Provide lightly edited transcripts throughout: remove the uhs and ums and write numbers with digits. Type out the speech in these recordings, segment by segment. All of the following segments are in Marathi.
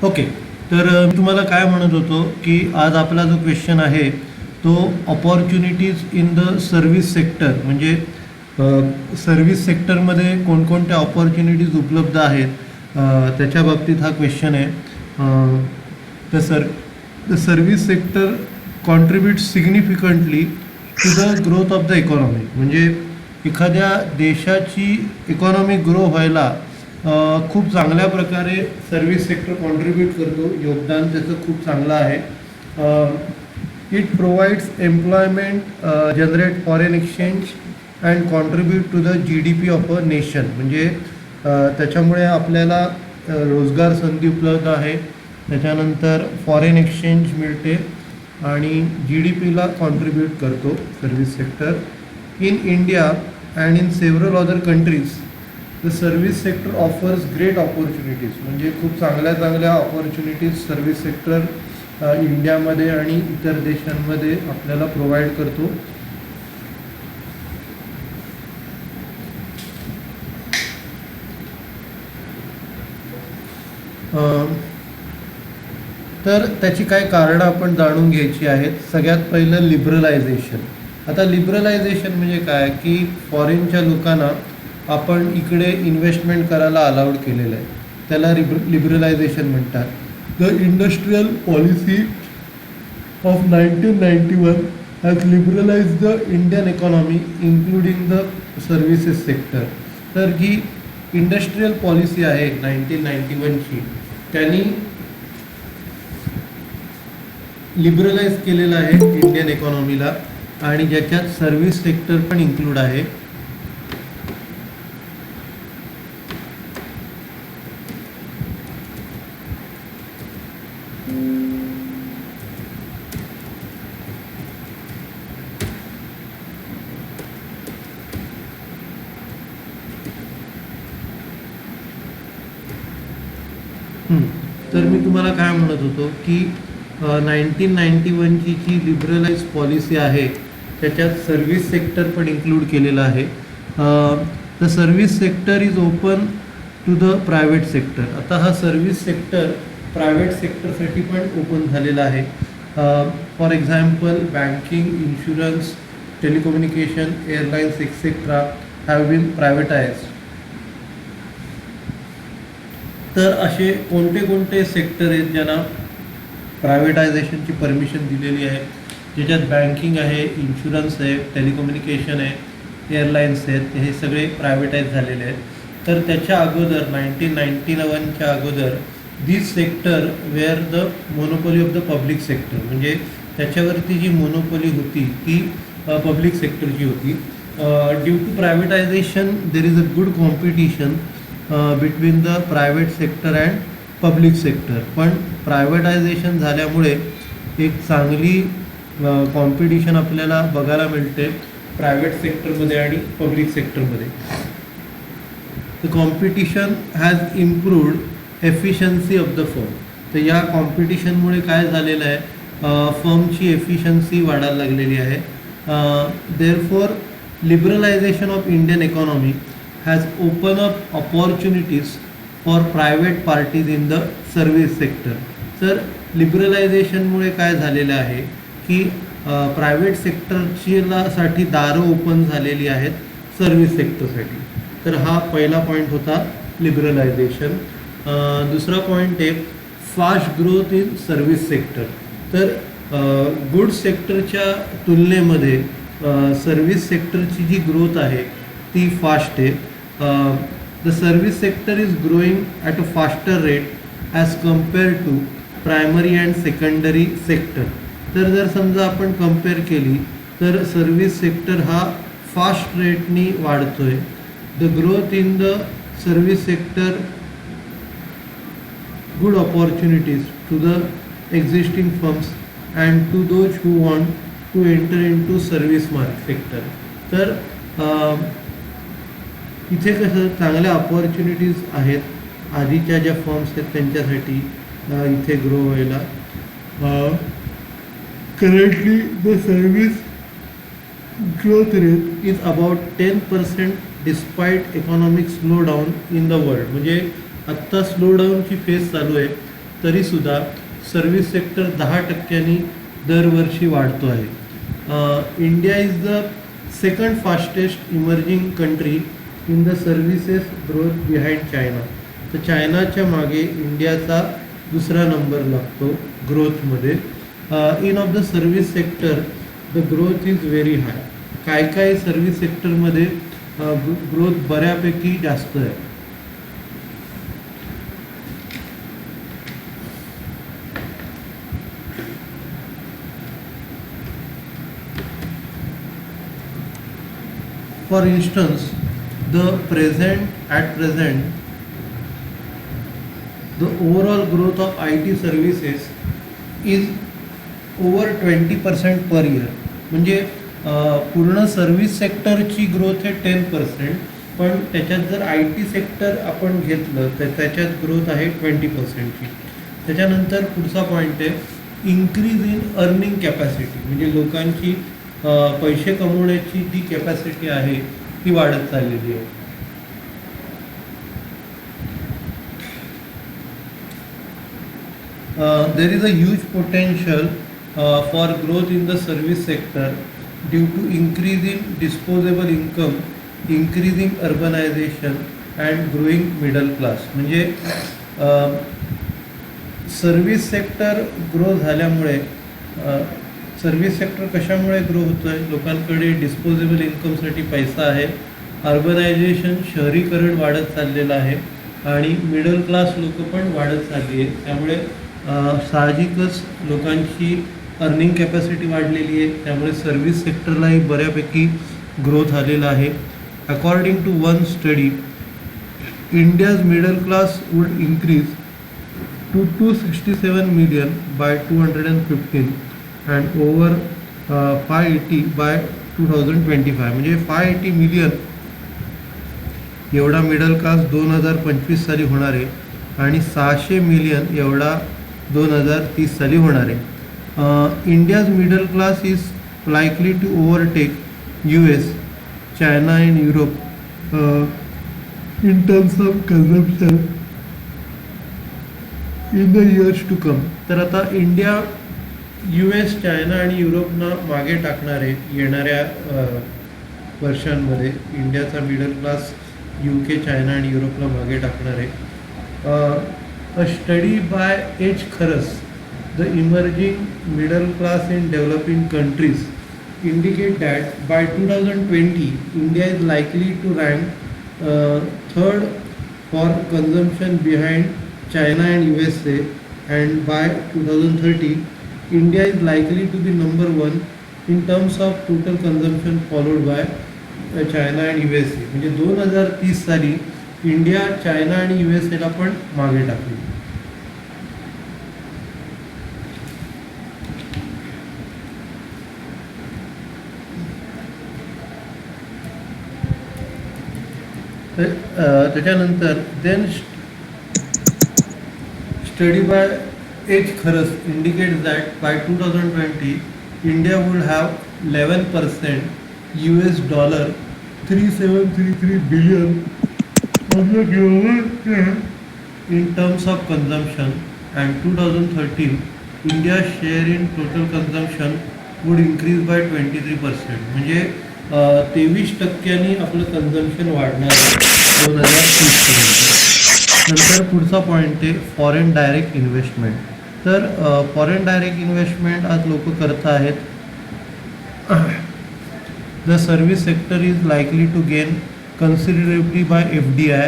ओके. तर मी तुम्हाला काय म्हणत होतो की आज आपला जो क्वेश्चन आहे तो opportunities in the service sector, म्हणजे सर्व्हिस सेक्टरमध्ये कोणकोणत्या अपॉर्च्युनिटीज उपलब्ध आहेत त्याच्या बाबतीत हा क्वेश्चन आहे. The service sector contribute significantly to the growth of the economy, म्हणजे एखाद्या देशाची इकॉनॉमी ग्रो व्हायला खूप चांगल्या प्रकारे सर्व्हिस सेक्टर कॉन्ट्रीब्यूट करतो, योगदान त्याचं खूप चांगलं आहे. It provides employment, generate foreign exchange and contribute to the GDP of a nation, म्हणजे त्याच्यामुळे आपल्याला रोजगार संधी उपलब्ध आहे, त्याच्यानंतर फॉरेन एक्सचेंज मिळते आणि GDPला कॉन्ट्रीब्यूट करतो service sector. In India and in several other countries the service sector offers great opportunities, म्हणजे खूप चांगल्या चांगल्या ऑपॉर्च्युनिटीज सर्व्हिस सेक्टर इंडियामध्ये आणि इतर देशांमध्ये आपल्याला प्रोव्हाइड करतो. तर त्याची काय कारणं आपण जाणून घ्यायची आहेत. सगळ्यात पहिलं लिबरलायझेशन. आता लिबरलायझेशन म्हणजे काय की फॉरेनच्या लोकांना आपण इकडे इन्व्हेस्टमेंट करायला अलाउड केलेलं आहे, त्याला लिबरलायझेशन म्हणतात. The industrial policy of 1991 has liberalise the Indian economy including the services sector. तर ही इंडस्ट्रियल पॉलिसी आहे 1991ची, त्यांनी लिबरलाइज केलेलं आहे इंडियन इकॉनॉमीला आणि ज्याच्यात सर्व्हिस सेक्टर पण इन्क्लूड आहे. तर मी तुम्हाला काय म्हणत होतो की 1991ची जी लिबरलाइज पॉलिसी आहे त्याच्यात सर्व्हिस सेक्टर पण इन्क्लूड केलेलं आहे. The service sector is open to the private sector. आता हा सर्व्हिस सेक्टर प्रायव्हेट सेक्टरसाठी पण ओपन झालेला आहे. For example banking, insurance, telecommunication, airlines etcetera have been privatised. तर असे कोणते कोणते सेक्टर आहेत ज्यांना प्रायव्हेटायझेशनची परमिशन दिलेली आहे, ज्याच्यात बँकिंग आहे, इन्शुरन्स आहे, टेलिकम्युनिकेशन आहे, एअरलाइन्स आहेत, हे सगळे प्रायव्हेटाईज झालेले आहेत. तर त्याच्या अगोदर 1991च्या अगोदर this sector were the monopoly of the public sector, म्हणजे त्याच्यावरती जी मोनोपोली होती ती पब्लिक सेक्टरची होती. Due to privatisation there is a good competition between the private sector and public sector. पण प्रायव्हेटायझेशन झाल्यामुळे एक चांगली कॉम्पिटिशन आपल्याला बघायला मिळते प्रायव्हेट सेक्टरमध्ये आणि पब्लिक सेक्टरमध्ये. The competition has improved efficiency of the firm. तर या कॉम्पिटिशनमुळे काय झालेलं आहे, फर्मची एफिशियन्सी वाढायला लागलेली आहे. Therefore liberalisation of Indian economy has open up opportunities for private parties in the service sector. तर लिबरलायझेशनमुळे काय झालेलं आहे की प्रायव्हेट सेक्टरची दारं ओपन झालेली आहेत सर्व्हिस सेक्टरसाठी. तर हा पहिला पॉईंट होता लिबरलायझेशन. दुसरा पॉईंट आहे fast growth in service sector. तर गुड्स सेक्टरच्या तुलनेमध्ये सर्व्हिस सेक्टरची जी ग्रोथ आहे ती फास्ट आहे. The service sector is growing at a faster rate as compare to primary and secondary sector. तर जर समजा आपण कम्पेअर केली तर सर्व्हिस सेक्टर हा फास्ट रेटनी वाढतो आहे. The growth in the service sector good opportunities to the existing firms and to those who want to enter in to service sector. तर इथे कसं चांगल्या ऑपॉर्च्युनिटीज आहेत आधीच्या ज्या फर्म्स आहेत त्यांच्यासाठी इथे ग्रो व्हायला. Currently the service growth rate is about 10% despite economic slow down in the world. म्हणजे आत्ता स्लो डाऊनची फेज चालू आहे तरीसुद्धा सर्व्हिस सेक्टर 10% दरवर्षी वाढतो आहे. India is the second fastest emerging country in the services growth behind China. तर चायनाच्या मागे इंडियाचा दुसरा नंबर लागतो ग्रोथमध्ये. In of the service sector the growth is very high. काय काय सर्व्हिस सेक्टरमध्ये ग्रोथ बऱ्यापैकी जास्त आहे. For instance, at present, the overall growth of IT services is over 20% per year. म्हणजे पूर्ण सर्व्हिस सेक्टरची ग्रोथ आहे 10%, पण त्याच्यात जर IT सेक्टर आपण घेतलं तर त्याच्यात ग्रोथ आहे 20%ची. त्याच्यानंतर पुढचा पॉईंट आहे इन्क्रीज इन अर्निंग कॅपॅसिटी. म्हणजे लोकांची पैसे कमवण्याची जी कॅपॅसिटी आहे ती वाढत चाललेली आहे. There is a huge potential for growth in the service sector due to increase in disposable income, increasing urbanisation and growing middle class. म्हणजे सर्व्हिस सेक्टर ग्रो झाल्यामुळे सर्व्हिस सेक्टर कशामुळे ग्रो होतं आहे? लोकांकडे डिस्पोजेबल इन्कमसाठी पैसा आहे, अर्बनायझेशन शहरीकरण वाढत चाललेलं आहे आणि मिडल क्लास लोक पण वाढत चालली आहे. त्यामुळे साहजिकच लोकांची अर्निंग कॅपॅसिटी वाढलेली आहे. त्यामुळे सर्व्हिस सेक्टरलाही बऱ्यापैकी ग्रोथ आलेला आहे. According to one study, India's middle class would increase to 267 million by 2015 and over 580 by 2025. म्हणजे 580 मिलियन एवढा मिडल क्लास 2025 साली होणार आहे आणि 600 मिलियन एवढा 2030 साली होणार आहे. India's middle class is likely to overtake US, China and Europe in terms of consumption in the years to come. तर आता इंडिया US, चायना आणि युरोपना मागे टाकणार आहे येणाऱ्या वर्षांमध्ये. इंडियाचा मिडल क्लास UK, चायना आणि युरोपला मागे टाकणार आहे. अ स्टडी बाय एच खरस, the emerging middle class in developing countries indicate that by 2020 India is likely to rank third for consumption behind China and USA, and by 2030 India is likely to be number one in terms of total consumption followed by China and USA. म्हणजे 2030 साली इंडिया चायना आणि USAला पण मागे टाकली. त्याच्यानंतर देन स्टडी बाय एच खरस indicates that by 2020 India would have 11% US dollar 3733 billion in terms of consumption, and 2013 India's share in total consumption would increase by 23%. म्हणजे 23% आपलं कन्झम्पशन वाढणार आहे 2030 पर्यंत. नंतर पुढचा पॉईंट आहे फॉरेन डायरेक्ट इन्व्हेस्टमेंट. तर फॉरेन डायरेक्ट इन्व्हेस्टमेंट आज लोक करत आहेत. The service sector is likely to gain considerably by FDI,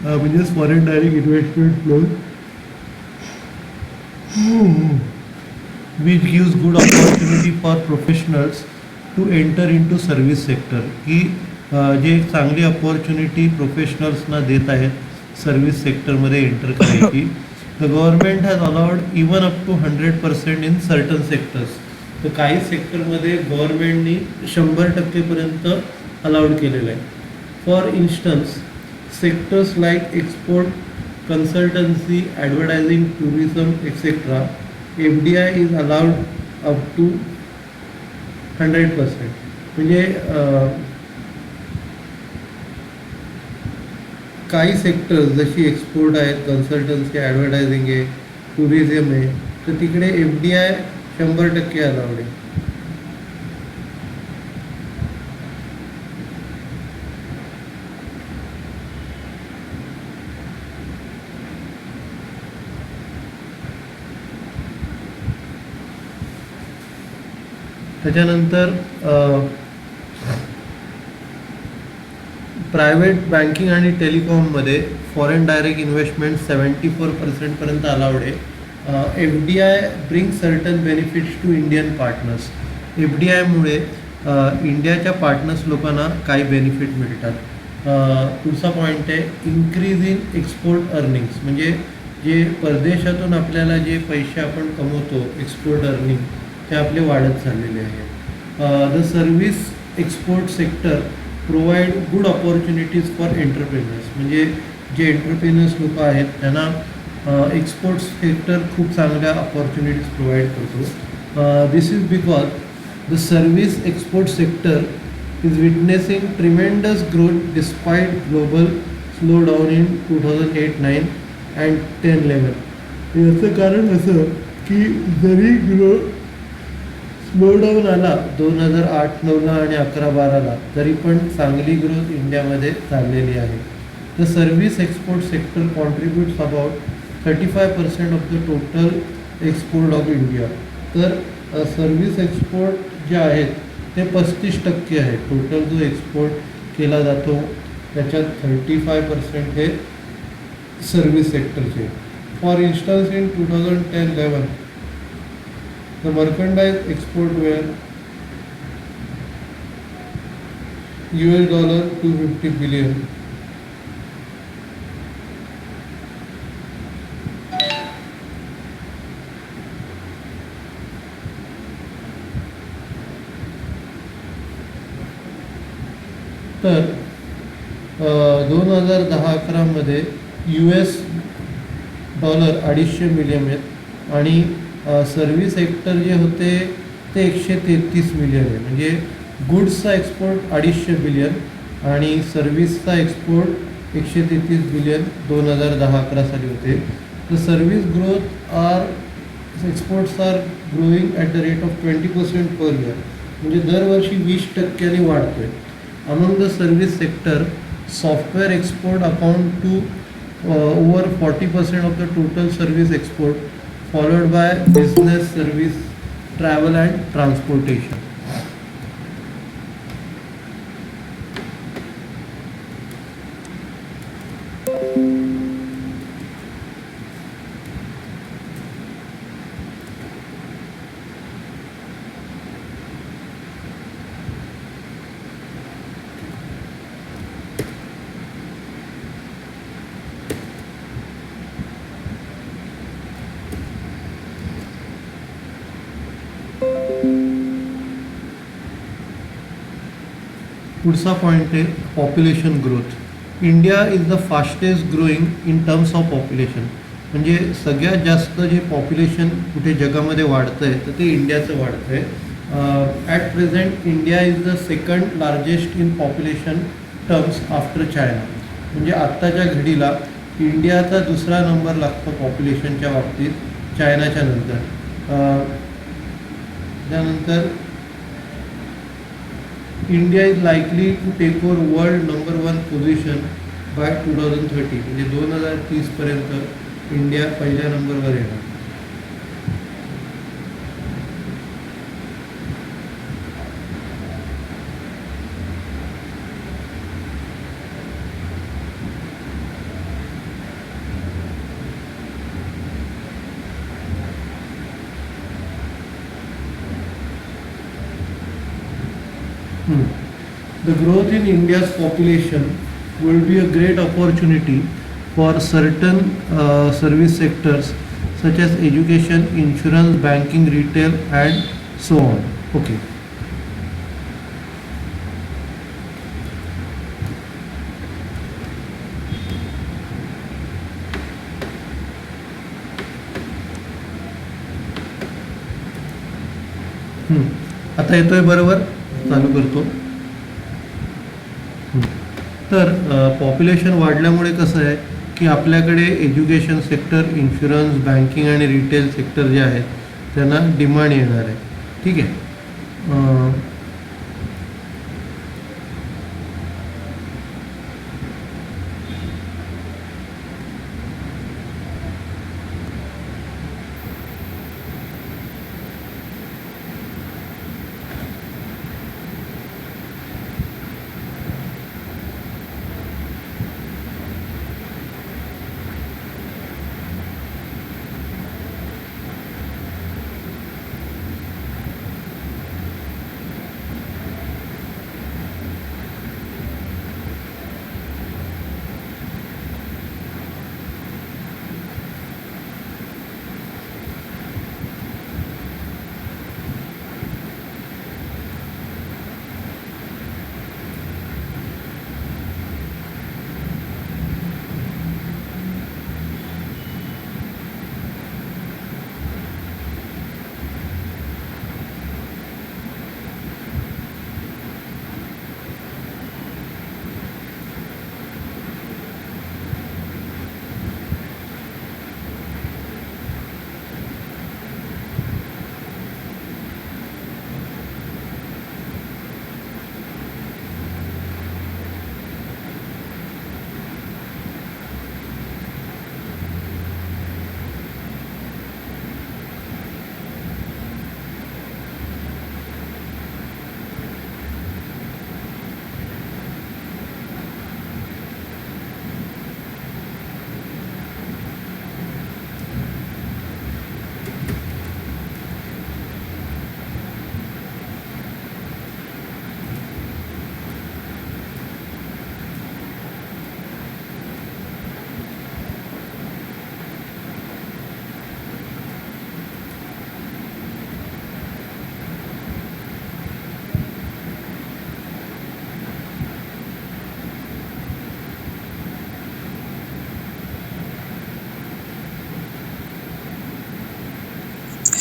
म्हणजेच foreign direct investment flow, which gives good opportunity for professionals to enter into service sector. की जे चांगली अपॉर्च्युनिटी प्रोफेशनल्सना देत आहेत सर्व्हिस सेक्टरमध्ये एंटर करायची. The government has allowed even up to 100% in certain sectors. तर काही सेक्टरमध्ये गव्हर्नमेंटनी 100%पर्यंत अलाउड केलेलं आहे. For instance sectors like export, consultancy, advertising, tourism etcetera, FDI is allowed up to 100%. म्हणजे काही सेक्टर्स जशी एक्सपोर्ट आहेत, कन्सल्टन्सी, ॲडव्हर्टायझिंग आहे, टुरिझम आहे, तर तिकडे FDI 100% अलाउड आहे. त्याच्यानंतर प्रायव्हेट बँकिंग आणि टेलिकॉममध्ये फॉरेन डायरेक्ट इन्व्हेस्टमेंट 74% अलाउड आहे. FDI bring certain benefits to Indian partners. FDIमुळे इंडियाच्या पार्टनर्स लोकांना काही बेनिफिट मिळतात. पुढचा पॉईंट आहे इन्क्रीज इन एक्सपोर्ट अर्निंग्स. म्हणजे जे परदेशातून आपल्याला जे पैसे आपण कमवतो, एक्सपोर्ट अर्निंग, ते आपले वाढत चाललेले आहेत. The service export sector provide good opportunities for entrepreneurs. म्हणजे जे एंटरप्रेनर्स लोक आहेत त्यांना एक्सपोर्ट सेक्टर खूप चांगल्या ऑपॉर्च्युनिटीज प्रोव्हाइड करतो. This is because the service export sector is witnessing tremendous growth despite global slow down in 2008-9 and 10-11. याचं कारण असं की जरी स्लो डाऊन आला 2008-9ला आणि 11-12ला, तरी पण चांगली ग्रोथ इंडियामध्ये चाललेली आहे. The service export sector contributes about 35% of the total export of India. तर सर्व्हिस एक्सपोर्ट जे आहेत ते 35% आहे. टोटल जो एक्सपोर्ट केला जातो त्याच्यात 35% हे सर्व्हिस सेक्टरचे. For instance in 2010-11 the merchandise export were $250 billion. तर 2010-11 मध्ये US डॉलर 250 मिलियन आहेत आणि सर्व्हिस सेक्टर जे होते ते 133 मिलियन आहे. म्हणजे गुड्सचा एक्सपोर्ट 250 बिलियन आणि सर्व्हिसचा एक्सपोर्ट 133 बिलियन 2010-11 साली होते. The service growth exports are growing at the rate of 20% per year. म्हणजे दरवर्षी 20% वाढतो आहे. Among the service sector software export account to over 40% of the total service export, followed by business, service, travel and transportation. पुढचा पॉईंट आहे population growth. India is the fastest growing in terms of population. म्हणजे सगळ्यात जास्त जे पॉप्युलेशन कुठे जगामध्ये वाढतं आहे तर ते इंडियाचं वाढतं आहे. At present India is the second largest in population terms after China. म्हणजे आत्ताच्या घडीला इंडियाचा दुसरा नंबर लागतो पॉप्युलेशनच्या बाबतीत चायनाच्या नंतर. त्यानंतर India is likely to take over world number 1 position by 2030. म्हणजे 2030पर्यंत इंडिया पहिल्या नंबरवर येणार. The growth in India's population will be a great opportunity for certain service sectors such as education, insurance, banking, retail and so on. Okay. आता येतोय बरोबर? चालू करतो. तर पॉप्युलेशन वाढल्यामुळे कसं आहे की आपल्याकडे एज्युकेशन सेक्टर, इन्शुरन्स, बँकिंग आणि रिटेल सेक्टर जे आहेत त्यांना डिमांड येणार आहे. ठीक आहे.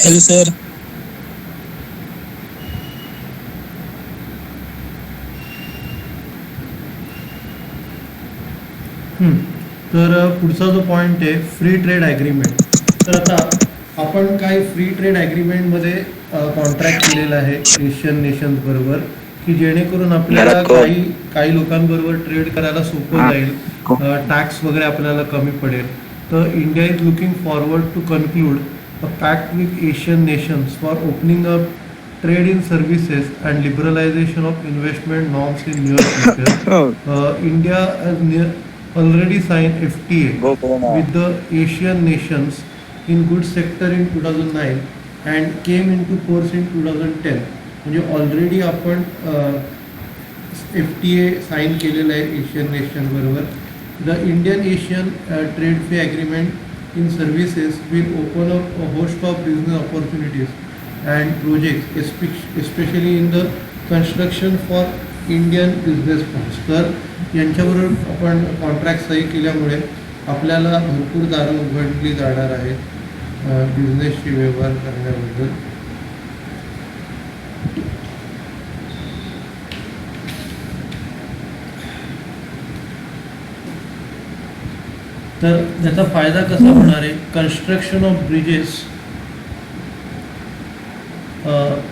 Hello sir. तर पुढचा जो पॉईंट आहे फ्री ट्रेड ॲग्रीमेंट. तर आता आपण काही फ्री ट्रेड ॲग्रीमेंटमध्ये कॉन्ट्रॅक्ट केलेला आहे एशियन नेशन्स बरोबर, की जेणेकरून आपल्याला काही लोकांबरोबर ट्रेड करायला सोपं जाईल, टॅक्स वगैरे आपल्याला कमी पडेल. तर India is looking forward to conclude a pact with Asian nations for opening up trade in services and liberalization of investment norms in near future. India has already signed FTA with the Asian nations in goods sector in 2009 and came into force in 2010. म्हणजे ऑलरेडी आपण FTA साईन केलेलं आहे एशियन नेशन बरोबर. The Indian Asian trade free agreement in services will open up a host of business opportunities and projects, especially in the construction for Indian business firms. तर यांच्याबरोबर आपण कॉन्ट्रॅक्ट सही केल्यामुळे आपल्याला भरपूर दारं उघडली जाणार आहेत बिझनेसशी व्यवहार करण्याबद्दल. तर त्याचा फायदा कसा होणार आहे? Construction of bridges.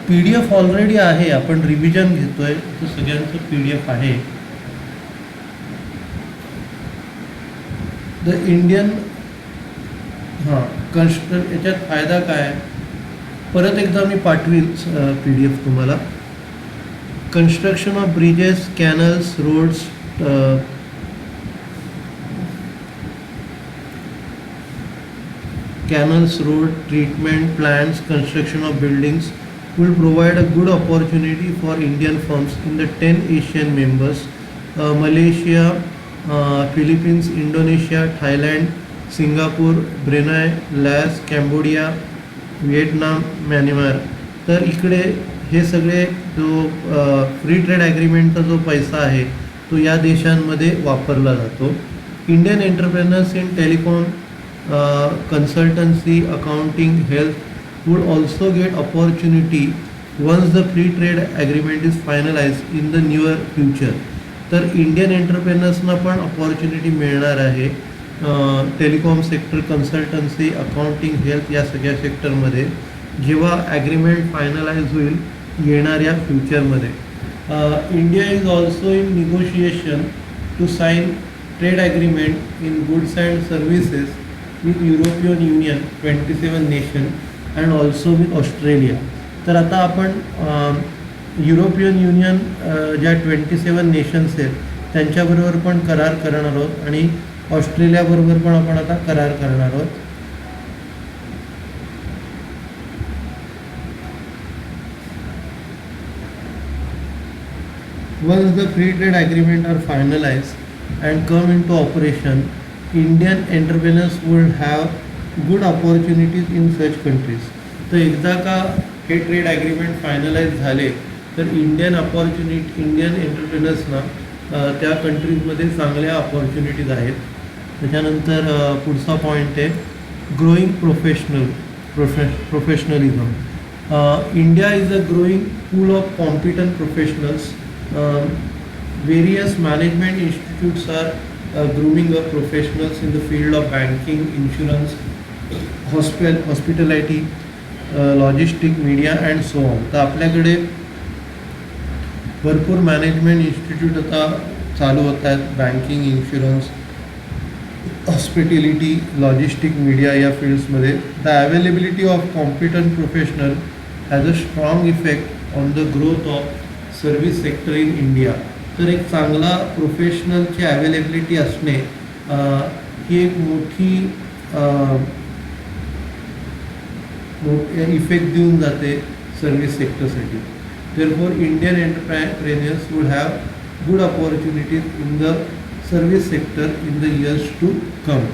PDF already आहे, आपण रिव्हिजन घेतोय, तर सगळ्यांचं PDF आहे. द इंडियन याच्यात फायदा काय? परत एकदा मी पाठवील PDF तुम्हाला. Construction of bridges, canals, roads, road treatment plants, construction of buildings will provide a good opportunity for Indian firms in the 10 Asian members, Malaysia, Philippines, Indonesia, Thailand, Singapore, Brunei, Laos, Cambodia, Vietnam, Myanmar. तर इकडे हे सगळे जो फ्री ट्रेड ॲग्रीमेंटचा जो पैसा आहे तो या देशांमध्ये वापरला जातो. Indian entrepreneurs in telecom, consultancy, accounting, health would also get opportunity once the free trade agreement is finalized in the near future. तर इंडियन एंटरप्रेनर्सना पण अपॉर्च्युनिटी मिळणार आहे. Telecom sector, consultancy, accounting, health या सगळ्या सेक्टरमध्ये जेव्हा ॲग्रीमेंट फायनलाइज होईल येणाऱ्या फ्युचरमध्ये. India is also in negotiation to sign trade agreement in goods and services with European Union 27 nation and also with Australia. तर आता आपण युरोपियन युनियन ज्या 27 नेशन्स आहेत त्यांच्याबरोबर पण करार करणार आहोत आणि ऑस्ट्रेलियाबरोबर पण आपण आता करार करणार आहोत. Once the free trade agreement are finalized and come into operation, Indian entrepreneurs will have good opportunities in such countries. तर एकदा का हे ट्रेड ॲग्रीमेंट फायनलाइज झाले तर इंडियन एंटरप्रेनर्सना त्या कंट्रीजमध्ये चांगल्या अपॉर्च्युनिटीज आहेत. त्याच्यानंतर पुढचा पॉईंट आहे growing professionalism. India is a growing pool of competent professionals. Various management institutes are grooming up professionals in the field of banking, insurance, hospitality, logistic, media and so on. तर आपल्याकडे भरपूर मॅनेजमेंट इन्स्टिट्यूट आता चालू होत आहेत. Banking, insurance, hospitality, logistic, media या फील्ड्समध्ये. The availability of competent professional has a strong effect on the growth of service sector in India. तर एक चांगला प्रोफेशनलची अवेलेबिलिटी असणे ही एक मोठी इफेक्ट देऊन जाते सर्व्हिस सेक्टरसाठी. Therefore Indian entrepreneurs would have good opportunities in the service sector in the years to come.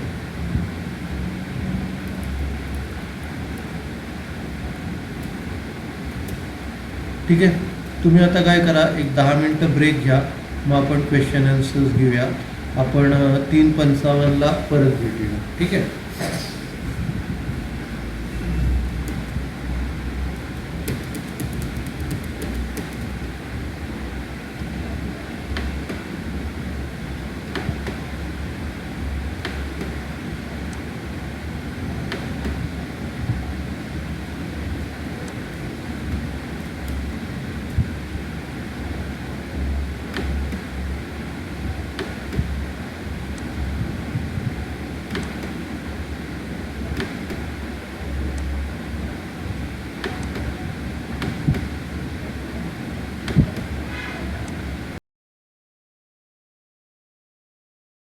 ठीक आहे, तुम्ही आता काय करा, एक 10 मिनटं ब्रेक घ्या, मग आपण क्वेश्चन आन्सर्स घेऊया. आपण 3:55 परत भेटूया. ठीक आहे.